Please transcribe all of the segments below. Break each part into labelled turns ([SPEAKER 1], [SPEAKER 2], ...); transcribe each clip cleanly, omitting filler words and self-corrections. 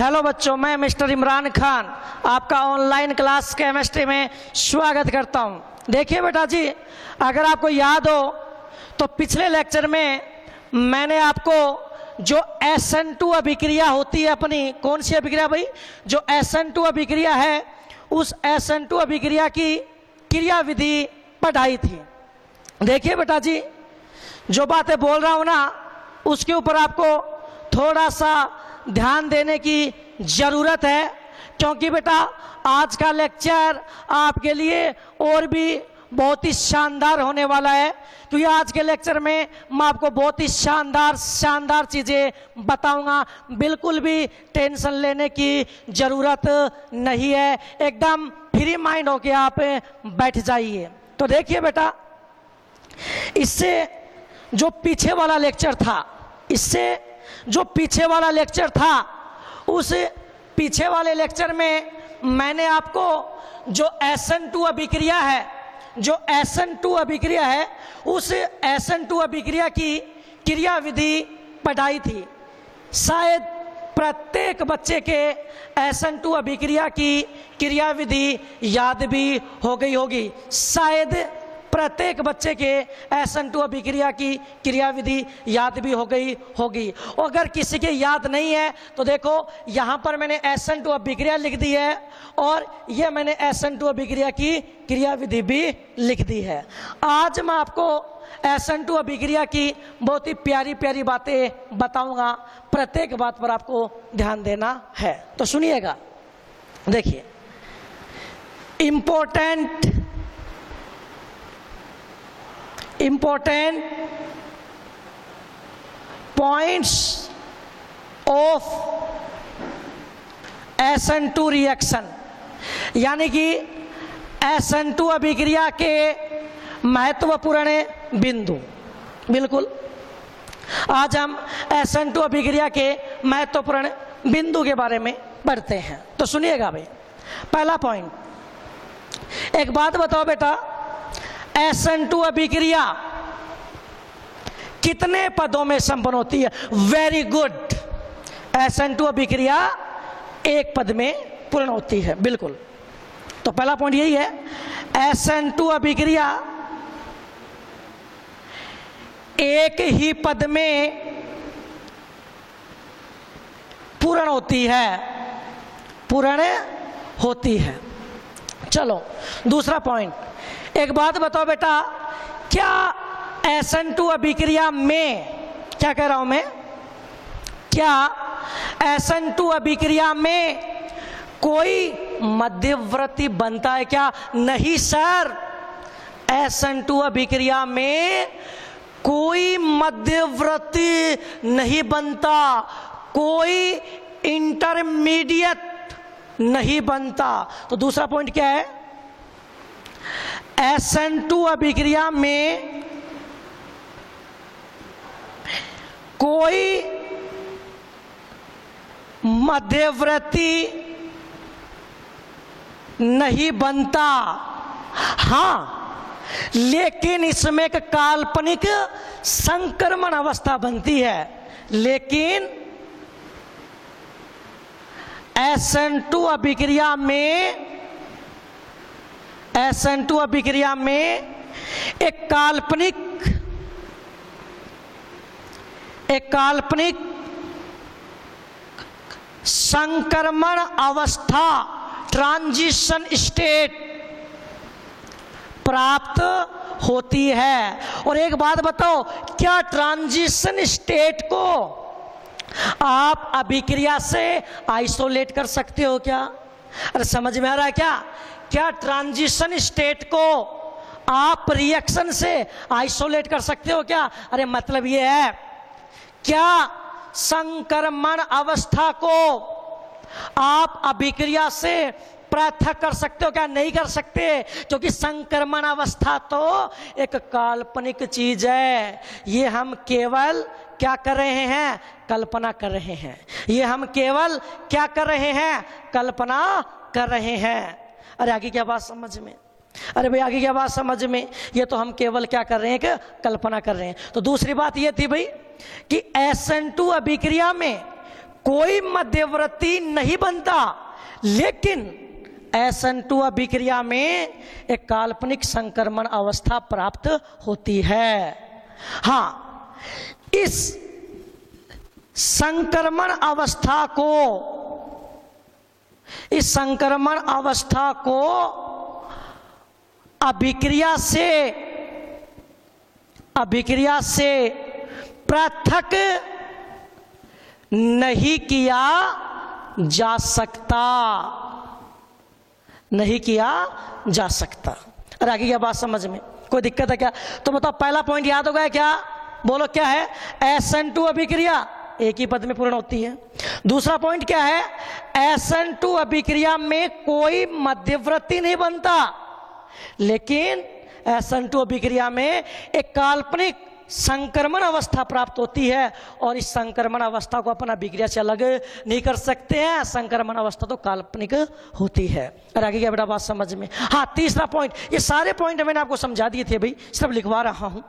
[SPEAKER 1] Hello बच्चों, मैं mister Imran Khan आपका ऑनलाइन क्लास केमिस्ट्री में स्वागत करता हूं। देखिए बेटा जी, अगर आपको याद हो तो पिछले लेक्चर में मैंने आपको जो SN2 अभिक्रिया होती है अपनी, कौन सी अभिक्रिया भाई, जो SN2 अभिक्रिया है, उस SN2 अभिक्रिया की क्रिया विधि पढ़ाई थी। देखिए बेटा जी, जो बातें बोल रहा हूं ना उसके ऊपर आपको थोड़ा सा ध्यान देने की जरूरत है, क्योंकि बेटा आज का लेक्चर आपके लिए और भी बहुत ही शानदार होने वाला है। क्योंकि आज के लेक्चर में मैं आपको बहुत ही शानदार चीज़ें बताऊंगा। बिल्कुल भी टेंशन लेने की ज़रूरत नहीं है, एकदम फ्री माइंड होके आप बैठ जाइए। तो देखिए बेटा, इससे जो पीछे वाला लेक्चर था, उस पीछे वाले लेक्चर में मैंने आपको जो SN2 अभिक्रिया है, उस SN2 अभिक्रिया की क्रिया विधि पढ़ाई थी। शायद प्रत्येक बच्चे के SN2 अभिक्रिया की क्रिया विधि याद भी हो गई होगी। शायद प्रत्येक बच्चे के SN2 अभिक्रिया की क्रिया विधि याद भी हो गई होगी। अगर किसी के याद नहीं है तो देखो, यहाँ पर मैंने SN2 अभिक्रिया लिख दी है और ये मैंने SN2 अभिक्रिया की क्रिया विधि भी लिख दी है। आज मैं आपको SN2 अभिक्रिया की बहुत ही प्यारी प्यारी बातें बताऊंगा। प्रत्येक बात पर आपको ध्यान देना है, तो सुनिएगा। देखिए, important points of SN2 reaction, यानी कि SN2 अभिक्रिया के महत्वपूर्ण बिंदु। बिल्कुल, आज हम SN2 अभिक्रिया के महत्वपूर्ण बिंदु के बारे में पढ़ते हैं। तो सुनिएगा भाई, पहला पॉइंट, एक बात बताओ बेटा, SN2 अभिक्रिया कितने पदों में संपन्न होती है? वेरी गुड, SN2 अभिक्रिया एक पद में पूर्ण होती है। बिल्कुल, तो पहला पॉइंट यही है, SN2 अभिक्रिया एक ही पद में पूर्ण होती है। चलो दूसरा पॉइंट, एक बात बताओ बेटा, क्या SN2 अभिक्रिया में, क्या कह रहा हूं मैं, क्या SN2 अभिक्रिया में कोई मध्यवर्ती बनता है क्या? नहीं सर, SN2 अभिक्रिया में कोई मध्यवर्ती नहीं बनता, कोई इंटरमीडिएट नहीं बनता। तो दूसरा पॉइंट क्या है? SN2 अभिक्रिया में कोई मध्यवर्ती नहीं बनता, हाँ, लेकिन इसमें एक काल्पनिक संक्रमण अवस्था बनती है। लेकिन SN2 अभिक्रिया में एक काल्पनिक संक्रमण अवस्था, ट्रांजिशन स्टेट प्राप्त होती है। और एक बात बताओ, क्या ट्रांजिशन स्टेट को आप अभिक्रिया से आइसोलेट कर सकते हो क्या? अरे समझ में आ रहा है क्या ट्रांजिशन स्टेट को आप रिएक्शन से आइसोलेट कर सकते हो क्या? अरे मतलब ये है, क्या संक्रमण अवस्था को आप अभिक्रिया से पृथक कर सकते हो क्या? नहीं कर सकते, क्योंकि संक्रमण अवस्था तो एक काल्पनिक चीज है। ये हम केवल क्या कर रहे हैं? कल्पना कर रहे हैं। ये हम केवल क्या कर रहे हैं? कल्पना कर रहे हैं। अरे आगे क्या बात समझ में? अरे भाई आगे क्या बात समझ में? ये तो हम केवल क्या कर रहे हैं कि कल्पना कर रहे हैं। तो दूसरी बात ये थी भाई कि SN2 अभिक्रिया में कोई मध्यवर्ती नहीं बनता, लेकिन SN2 अभिक्रिया में एक काल्पनिक संक्रमण अवस्था प्राप्त होती है। हाँ, इस संक्रमण अवस्था को अभिक्रिया से पृथक नहीं किया जा सकता, अरे आगे क्या बात समझ में कोई दिक्कत है क्या? तो बताओ, पहला पॉइंट याद हो गया क्या? बोलो क्या है? SN2 अभिक्रिया एक ही पद में पूर्ण होती है। दूसरा पॉइंट क्या है? SN2 अभिक्रिया में कोई मध्यवर्ती नहीं बनता, लेकिन SN2 अभिक्रिया में एक काल्पनिक संक्रमण अवस्था प्राप्त होती है, और इस संक्रमण अवस्था को अपन अभिक्रिया से अलग नहीं कर सकते हैं। संक्रमण अवस्था तो काल्पनिक होती है। और आगे क्या बेटा बात समझ में? हाँ, तीसरा पॉइंट, ये सारे पॉइंट मैंने आपको समझा दिए थे भाई, सिर्फ लिखवा रहा हूं।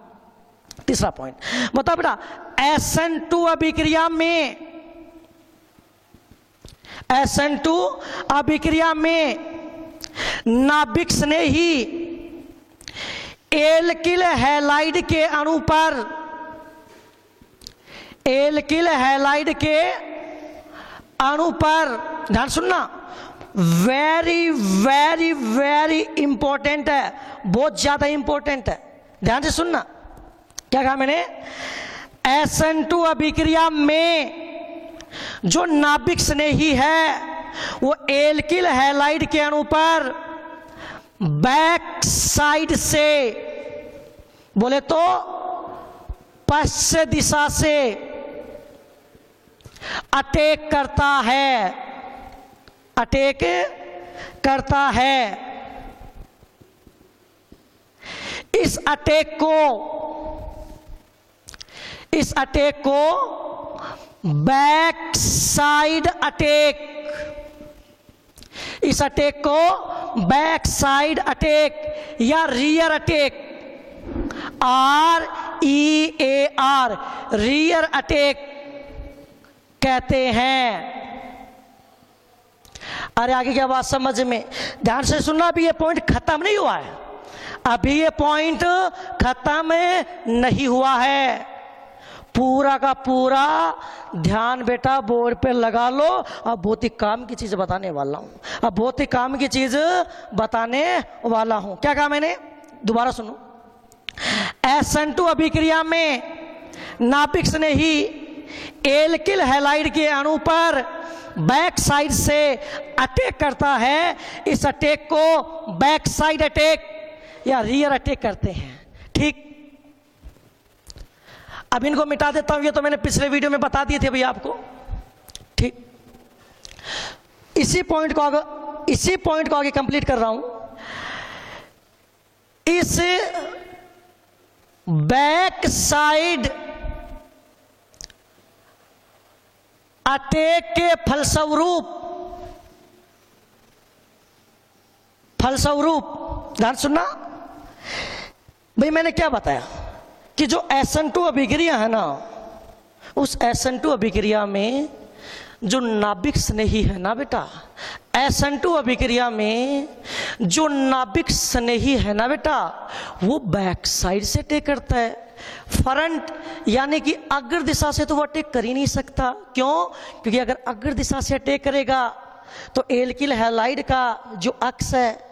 [SPEAKER 1] तीसरा पॉइंट बताओ बेटा, SN2 अभिक्रिया में नाभिक स्नेही एल्किल हैलाइड के अणु पर ध्यान सुनना, वेरी वेरी वेरी इंपॉर्टेंट है, बहुत ज्यादा इंपॉर्टेंट है, ध्यान से सुनना। क्या कहा मैंने? SN2 अभिक्रिया में जो नाभिक स्नेही है वो एल्किल हैलाइड के अणु पर बैक साइड से, बोले तो पश्चिम दिशा से अटैक करता है। इस अटैक को बैक साइड अटैक या rear attack, REAR rear attack कहते हैं। अरे आगे क्या बात समझ में? ध्यान से सुनना, अभी ये पॉइंट खत्म नहीं हुआ है, अभी ये पॉइंट खत्म नहीं हुआ है। पूरा का पूरा ध्यान बेटा बोर्ड पे लगा लो। अब बहुत ही काम की चीज बताने वाला हूं, क्या कहा मैंने? दोबारा सुनो। SN2 अभिक्रिया में नाभिक स्नेही एल्किल हैलाइड के अणु पर बैक साइड से अटैक करता है। इस अटैक को बैक साइड अटैक या रियर अटैक करते हैं। ठीक, अब इनको मिटा देता हूं, ये तो मैंने पिछले वीडियो में बता दिए थे भैया आपको। ठीक, इसी पॉइंट को आगे कंप्लीट कर रहा हूं। इस बैक साइड अटैक के फलस्वरूप ध्यान सुनना भाई, मैंने क्या बताया कि जो SN2 अभिक्रिया है ना, उस SN2 अभिक्रिया में जो नाभिक स्नेही है ना बेटा, SN2 अभिक्रिया में जो नाभिक स्नेही है ना बेटा, वो बैक साइड से अटैक करता है। फ्रंट यानी कि अग्र दिशा से तो वो अटैक कर ही नहीं सकता। क्यों? क्योंकि अगर अग्र दिशा से अटैक करेगा तो एल्किल हैलाइड का जो अक्ष है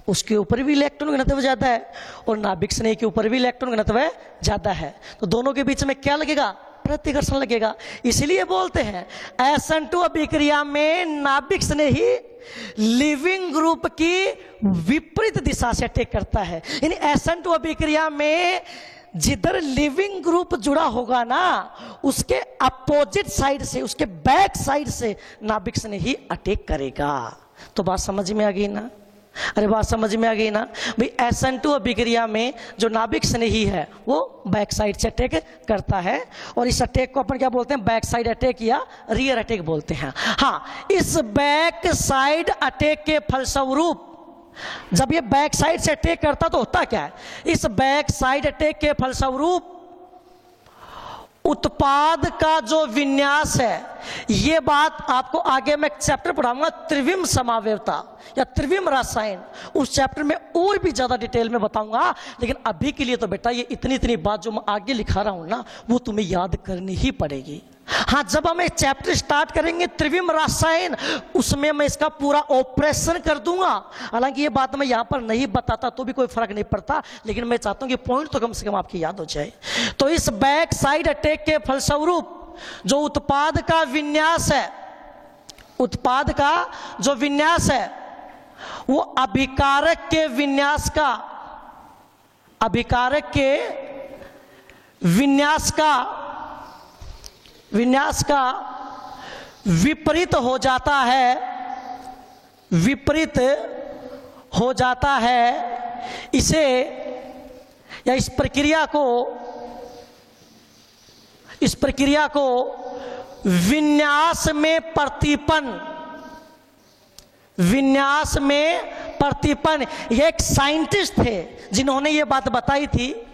[SPEAKER 1] उसके ऊपर भी इलेक्ट्रॉन घनत्व ज्यादा है और नाभिक स्नेही के ऊपर भी इलेक्ट्रॉन घनत्व ज्यादा है, तो दोनों के बीच में क्या लगेगा? प्रतिकर्षण लगेगा। इसलिए बोलते हैं SN2 अभिक्रिया में नाभिक स्नेही लिविंग ग्रुप की विपरीत दिशा से अटैक करता है। यानी SN2 अभिक्रिया में जिधर लिविंग ग्रुप जुड़ा होगा ना, उसके अपोजिट साइड से, उसके बैक साइड से नाभिक स्नेही अटैक करेगा। तो बात समझ में आ गई ना? अरे बात समझ में आ गई ना भाई? SN2 अभिक्रिया में जो नाभिक स्नेही है वो बैक साइड से अटैक करता है, और इस अटैक को अपन क्या बोलते हैं? बैक साइड अटैक या रियर अटैक बोलते हैं। हाँ, इस बैक साइड अटैक के फलस्वरूप जब ये बैक साइड से अटैक करता तो होता क्या है? इस बैक साइड अटैक के फलस्वरूप उत्पाद का जो विन्यास है, ये बात आपको आगे मैं चैप्टर पढ़ाऊंगा त्रिविम समावयवता या त्रिविम रसायन, उस चैप्टर में और भी ज्यादा डिटेल में बताऊंगा। लेकिन अभी के लिए तो बेटा ये इतनी बात जो मैं आगे लिखा रहा हूं ना, वो तुम्हें याद करनी ही पड़ेगी। हाँ, जब हम एक चैप्टर स्टार्ट करेंगे त्रिविम रसायन, उसमें मैं इसका पूरा ऑपरेशन कर दूंगा। हालांकि ये बात मैं यहां पर नहीं बताता तो भी कोई फर्क नहीं पड़ता, लेकिन मैं चाहता हूं कि पॉइंट तो कम से कम आपकी याद हो जाए। तो इस बैक साइड अटैक के फलस्वरूप जो उत्पाद का विन्यास है, उत्पाद का जो विन्यास है, वो अभिकारक के विन्यास का, अभिकारक के विन्यास का विपरीत हो जाता है, विपरीत हो जाता है। इसे या इस प्रक्रिया को विन्यास में प्रतिपन, ये एक साइंटिस्ट थे जिन्होंने ये बात बताई थी,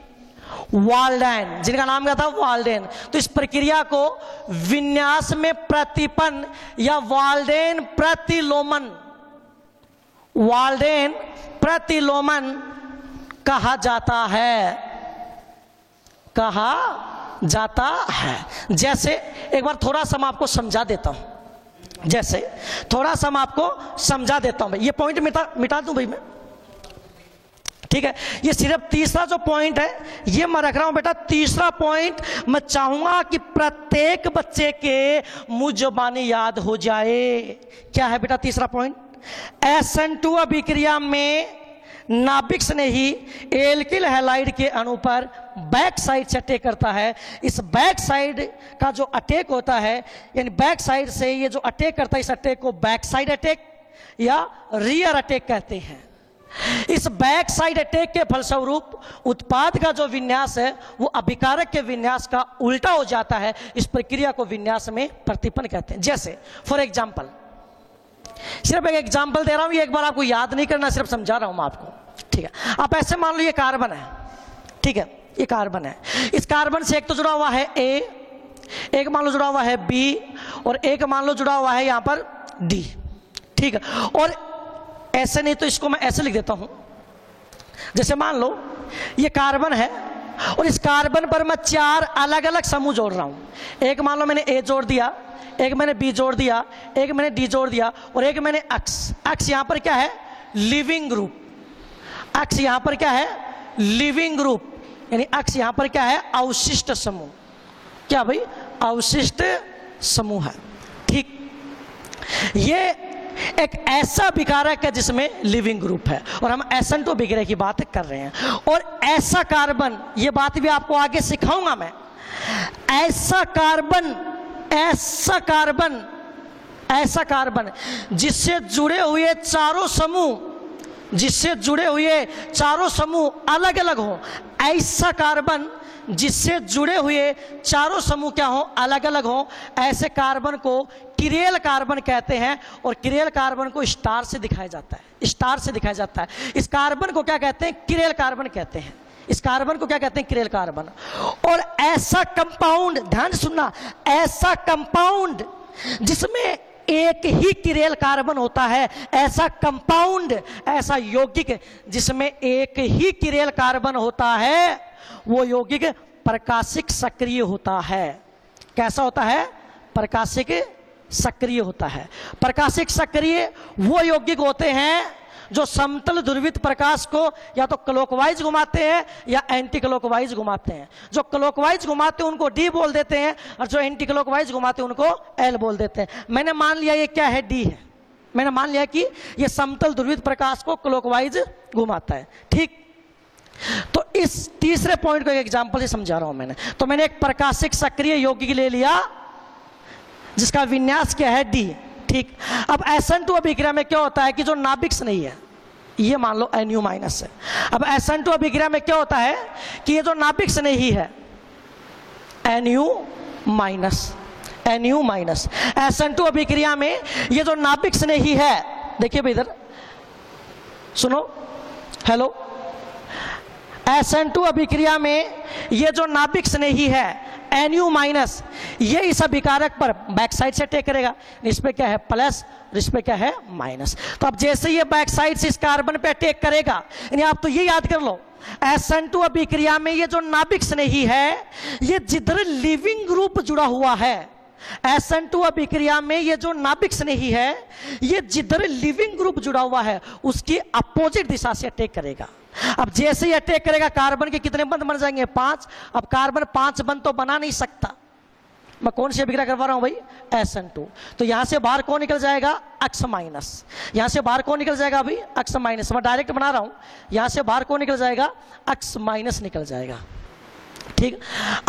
[SPEAKER 1] वाल्डेन, जिनका नाम क्या था, वाल्डेन। तो इस प्रक्रिया को विन्यास में प्रतिपन या वाल्डेन प्रतिलोमन कहा जाता है। जैसे एक बार थोड़ा सा मैं आपको समझा देता हूं, ये पॉइंट मिटा दूं भाई मैं, ठीक है। ये सिर्फ तीसरा जो पॉइंट है ये मैं रख रहा हूं बेटा। तीसरा पॉइंट मैं चाहूंगा कि प्रत्येक बच्चे के मुंह जुबानी याद हो जाए। क्या है बेटा तीसरा पॉइंट? SN2 अभिक्रिया में नाभिक स्नेही एल्किल हैलाइड के अणु पर बैक साइड से अटैक करता है। इस बैक साइड का जो अटैक होता है, यानी बैक साइड से ये जो अटैक करता है, इस अटैक को बैक साइड अटैक या रियर अटैक कहते हैं। इस बैक साइड अटैक के फलस्वरूप उत्पाद का जो विन्यास है वो अभिकारक के विन्यास का उल्टा हो जाता है। इस प्रक्रिया को विन्यास में प्रतिपन कहते हैं। जैसे फॉर एग्जाम्पल, सिर्फ एक एग्जाम्पल दे रहा हूं, ये एक बार आपको याद नहीं करना, सिर्फ समझा रहा हूं मैं आपको, ठीक है। आप ऐसे मान लो ये कार्बन है, ठीक है, ये कार्बन है। इस कार्बन से एक तो जुड़ा हुआ है A, एक मान लो जुड़ा हुआ है B, और एक मान लो जुड़ा हुआ है यहां पर D, ठीक है। और ऐसे नहीं तो इसको मैं ऐसे लिख देता हूं, जैसे मान लो ये कार्बन है और इस कार्बन पर मैं 4 अलग अलग समूह जोड़ रहा हूं। एक मान लो मैंने A जोड़ दिया, एक मैंने B जोड़ दिया, एक मैंने D जोड़ दिया, और एक मैंने X यहां पर क्या है, लिविंग ग्रुप। X यहां पर क्या है, लिविंग ग्रुप, यानी X यहां पर क्या है, अवशिष्ट समूह। क्या भाई, अवशिष्ट समूह है, ठीक। ये एक ऐसा विकारक है जिसमें लिविंग ग्रुप है, और हम SN2 अभिक्रिया की बात कर रहे हैं। और ऐसा कार्बन, ये बात भी आपको आगे सिखाऊंगा मैं, ऐसा कार्बन जिससे जुड़े हुए चारों समूह अलग अलग हो, ऐसा कार्बन जिससे जुड़े हुए चारों समूह क्या हो, अलग अलग हो, ऐसे कार्बन को किरेल कार्बन कहते हैं। और किरेल कार्बन को स्टार से दिखाया जाता है, इस कार्बन को क्या कहते हैं, किरेल कार्बन कहते हैं। इस कार्बन को क्या कहते हैं, किरेल कार्बन। और ऐसा कंपाउंड, ध्यान से सुनना, ऐसा कंपाउंड जिसमें एक ही किरेल कार्बन होता है, ऐसा कंपाउंड, ऐसा यौगिक जिसमें एक ही किरेल कार्बन होता है, वो यौगिक प्रकाशिक सक्रिय होता है। कैसा होता है, प्रकाशिक सक्रिय होता है। प्रकाशिक सक्रिय वो यौगिक होते हैं जो समतल ध्रुवित प्रकाश को या तो क्लॉकवाइज घुमाते हैं या एंटी क्लॉकवाइज घुमाते हैं। जो क्लॉकवाइज घुमाते हैं उनको D बोल देते हैं, और जो एंटी क्लॉकवाइज घुमाते हैं उनको L बोल देते हैं। मैंने मान लिया ये क्या है, D है। मैंने मान लिया कि ये समतल ध्रुवित प्रकाश को क्लॉकवाइज घुमाता है, ठीक। तो इस तीसरे पॉइंट को एक एग्जांपल से समझा रहा हूं मैंने। तो मैंने एक प्रकाशिक सक्रिय यौगिक ले लिया जिसका विन्यास क्या है, D, ठीक। अब SN2 अभिक्रिया में क्या होता है कि जो नाभिक नहीं है, ये मान लो Nu- है। अब SN2 अभिक्रिया में क्या होता है कि ये जो नाभिक नहीं है, Nu-, SN2 अभिक्रिया में ये जो नाभिक नहीं है, देखिए भाई इधर सुनो, हेलो, SN2 अभिक्रिया में ये जो नाभिक नहीं है NU माइनस, ये इस अभिकारक पर बैक साइड से अटैक करेगा। इस पे क्या है प्लस, इस पे क्या है माइनस। तो अब जैसे ये बैक साइड से इस कार्बन पे अटैक करेगा, यानी आप तो ये याद कर लो SN2 अभिक्रिया में ये जो नाभिक स्नेही है, ये जिधर लिविंग ग्रुप जुड़ा हुआ है, SN2 अभिक्रिया में ये जो नाभिक स्नेही है, ये जिधर लिविंग ग्रुप जुड़ा हुआ है उसकी अपोजिट दिशा से अटैक करेगा। अब जैसे ही अटैक करेगा कार्बन के कितने बंध बन जाएंगे 5। अब कार्बन 5 बंध तो बना नहीं सकता। मैं कौन सी अभिक्रिया करवा रहा हूं भाई, SN2। तो यहां से बाहर कौन निकल जाएगा, X माइनस। यहां से बाहर कौन निकल जाएगा अभी, X माइनस। मैं डायरेक्ट बना रहा हूं, यहां से बाहर कौन निकल जाएगा, X माइनस निकल जाएगा। ठीक,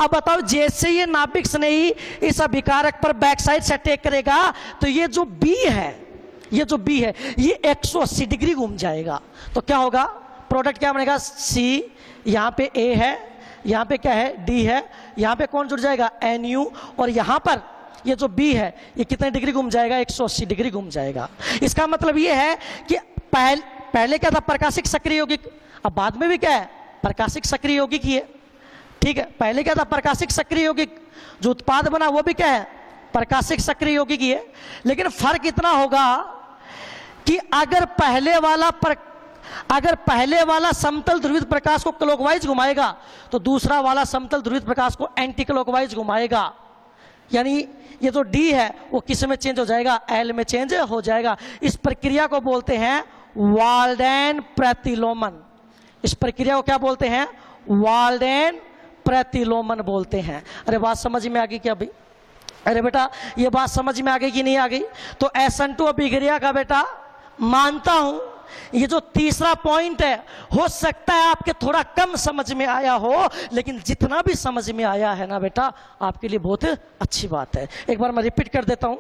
[SPEAKER 1] अब बताओ जैसे ये नाभिक स्नेही इस अभिकारक पर बैक साइड से अटैक करेगा, तो ये जो B है, ये जो B है, ये 180 डिग्री घूम जाएगा। तो क्या होगा, प्रोडक्ट क्या बनेगा, C, यहां पे A है, यहां पे क्या है D है, यहां पे कौन जुड़ जाएगा NU, और यहां पर ये जो B है ये कितने डिग्री घूम जाएगा, 180 डिग्री घूम जाएगा। इसका मतलब ये है कि पहले क्या था, प्रकाशिक सक्रिय यौगिक, अब बाद में भी क्या है, प्रकाशिक सक्रिय यौगिक ही है। ठीक है, पहले क्या था, प्रकाशिक सक्रिय यौगिक, जो उत्पाद बना वो भी क्या है, प्रकाशिक सक्रिय यौगिक ही है। लेकिन फर्क इतना होगा कि अगर पहले वाला समतल ध्रुवित प्रकाश को क्लॉकवाइज घुमाएगा, तो दूसरा वाला समतल ध्रुवित प्रकाश को एंटी क्लॉकवाइज घुमाएगा। यानी ये जो D है वो किस में चेंज हो जाएगा, L में चेंज हो जाएगा। इस प्रक्रिया को बोलते हैं वाल्डेन प्रतिलोमन। इस प्रक्रिया को क्या बोलते हैं, वाल्डेन प्रतिलोमन बोलते हैं। अरे बात समझ में आ गई क्या भाई, अरे बेटा ये बात समझ में आ गई कि नहीं आ गई। तो SN2 अभिक्रिया का बेटा मानता हूं ये जो तीसरा पॉइंट है, हो सकता है आपके थोड़ा कम समझ में आया हो, लेकिन जितना भी समझ में आया है ना बेटा, आपके लिए बहुत अच्छी बात है। एक बार मैं रिपीट कर देता हूं,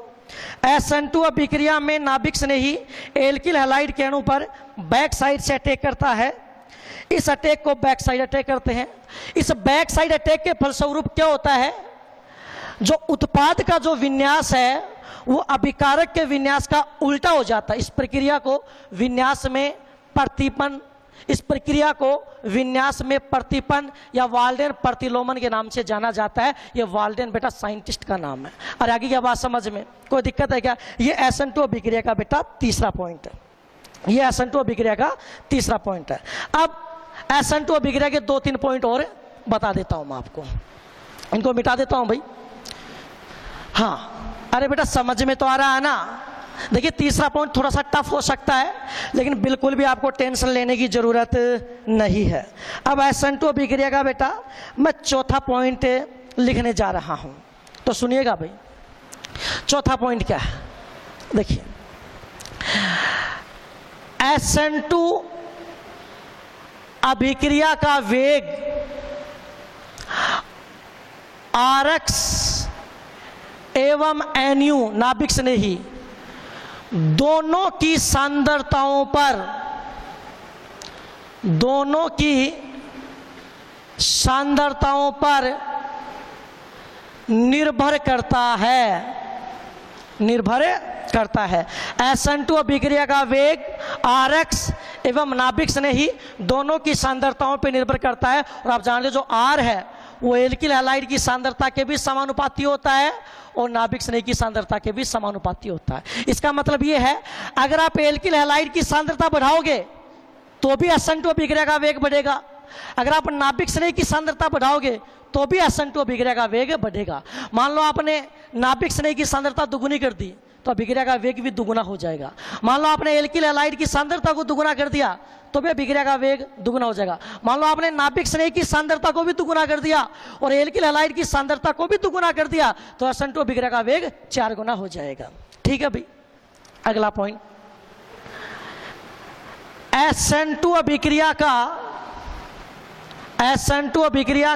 [SPEAKER 1] SN2 अभिक्रिया में नाभिक स्नेही एल्किल हैलाइड के अणु पर बैक साइड से अटैक करता है। इस अटैक को बैक साइड अटैक करते हैं। इस बैक साइड अटैक के फलस्वरूप क्या होता है, जो उत्पाद का जो विन्यास है वो अभिकारक के विन्यास का उल्टा हो जाता है। इस प्रक्रिया को विन्यास में प्रतिपन, इस प्रक्रिया को विन्यास में प्रतिपन या वाल्डेन प्रतिलोमन के नाम से जाना जाता है। ये वाल्डेन बेटा साइंटिस्ट का नाम है। और आगे क्या बात समझ में कोई दिक्कत है क्या, ये SN2 अभिक्रिया का बेटा तीसरा पॉइंट है। ये SN2 अभिक्रिया का तीसरा पॉइंट है। अब SN2 अभिक्रिया के 2-3 पॉइंट और बता देता हूं मैं आपको, इनको मिटा देता हूं भाई। हाँ, अरे बेटा समझ में तो आ रहा है ना। देखिए तीसरा पॉइंट थोड़ा सा टफ हो सकता है, लेकिन बिल्कुल भी आपको टेंशन लेने की जरूरत नहीं है। अब SN2 अभिक्रिया का बेटा मैं चौथा पॉइंट लिखने जा रहा हूं, तो सुनिएगा भाई। चौथा पॉइंट क्या है, देखिए SN2 अभिक्रिया का वेग RX एवं NU नाभिक स्नेही दोनों की सांद्रताओं पर निर्भर करता है। SN2 अभिक्रिया का वेग RX एवं नाभिक स्नेही दोनों की सांद्रताओं पर निर्भर करता है। और आप जानते हो जो R है वो एल्किल हैलाइड की सांद्रता के भी समानुपाती होता है और नाभिक स्नेही की सांद्रता के भी समानुपाती होता है। इसका मतलब ये है, अगर आप एल्किल हैलाइड की सांद्रता बढ़ाओगे तो भी SN2 अभिक्रिया का वेग बढ़ेगा, अगर आप नाभिक स्नेही की सांद्रता बढ़ाओगे तो भी SN2 अभिक्रिया का वेग बढ़ेगा। मान लो आपने नाभिक स्नेही की सांद्रता दुगुनी कर दी तो अभिक्रिया का वेग भी दुगुना हो जाएगा। मान लो आपने एल्किल हैलाइड की सांद्रता को दुगुना कर दिया तो भी अभिक्रिया का वेग दुगुना हो जाएगा। मान लो आपने नाभिक स्नेही की सांद्रता को भी दुगुना कर दिया और एल्किल हैलाइड की सांद्रता को भी दुगुना कर दिया तो SN2 अभिक्रिया का वेग 4 गुना हो जाएगा। ठीक है भाई, अगला पॉइंट, SN2 अभिक्रिया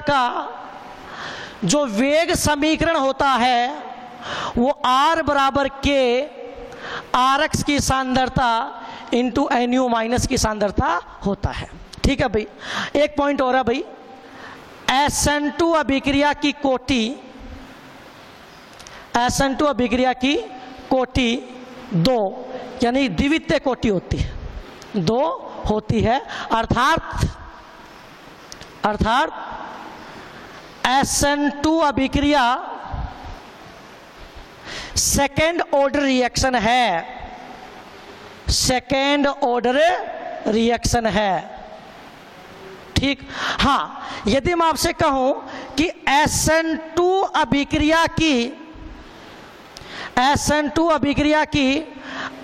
[SPEAKER 1] का जो वेग समीकरण होता है वो R बराबर K RX की सांद्रता इंटू NU माइनस की सांद्रता होता है। ठीक है भाई, एक पॉइंट और है भाई, SN2 अभिक्रिया की कोटि 2 यानी द्वितीय कोटि होती है, 2 होती है। अर्थात SN2 अभिक्रिया सेकेंड ऑर्डर रिएक्शन है, सेकेंड ऑर्डर रिएक्शन है। ठीक, हाँ, यदि मैं आपसे कहूं कि SN2 अभिक्रिया की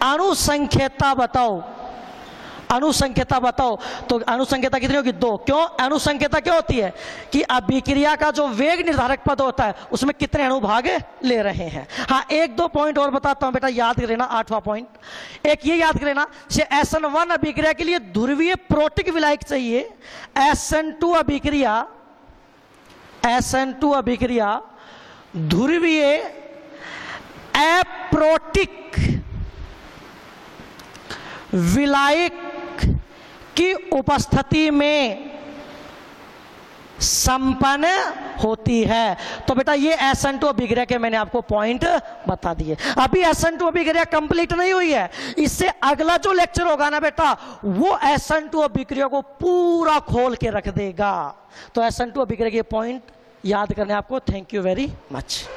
[SPEAKER 1] अणुसंख्यता बताओ, अणुसंख्यता बताओ, तो अणुसंख्यता कितनी होगी? 2। क्यों? अणुसंख्यता क्या होती है कि अभिक्रिया का जो वेग निर्धारक पद होता है उसमें कितने अणु भाग ले रहे हैं। हाँ, 1-2 पॉइंट और बताता हूं बेटा, याद कर लेना। 8वां पॉइंट एक ये याद कर लेना, SN1 अभिक्रिया के लिए ध्रुवीय प्रोटिक विलायक चाहिए। SN2 अभिक्रिया ध्रुवीय अप्रोटिक विलायक की उपस्थिति में संपन्न होती है। तो बेटा ये SN2 अभिक्रिया के मैंने आपको पॉइंट बता दिए। अभी SN2 अभिक्रिया कंप्लीट नहीं हुई है, इससे अगला जो लेक्चर होगा ना बेटा, वो SN2 अभिक्रिया को पूरा खोल के रख देगा। तो SN2 अभिक्रिया के पॉइंट याद करने आपको। Thank you very much.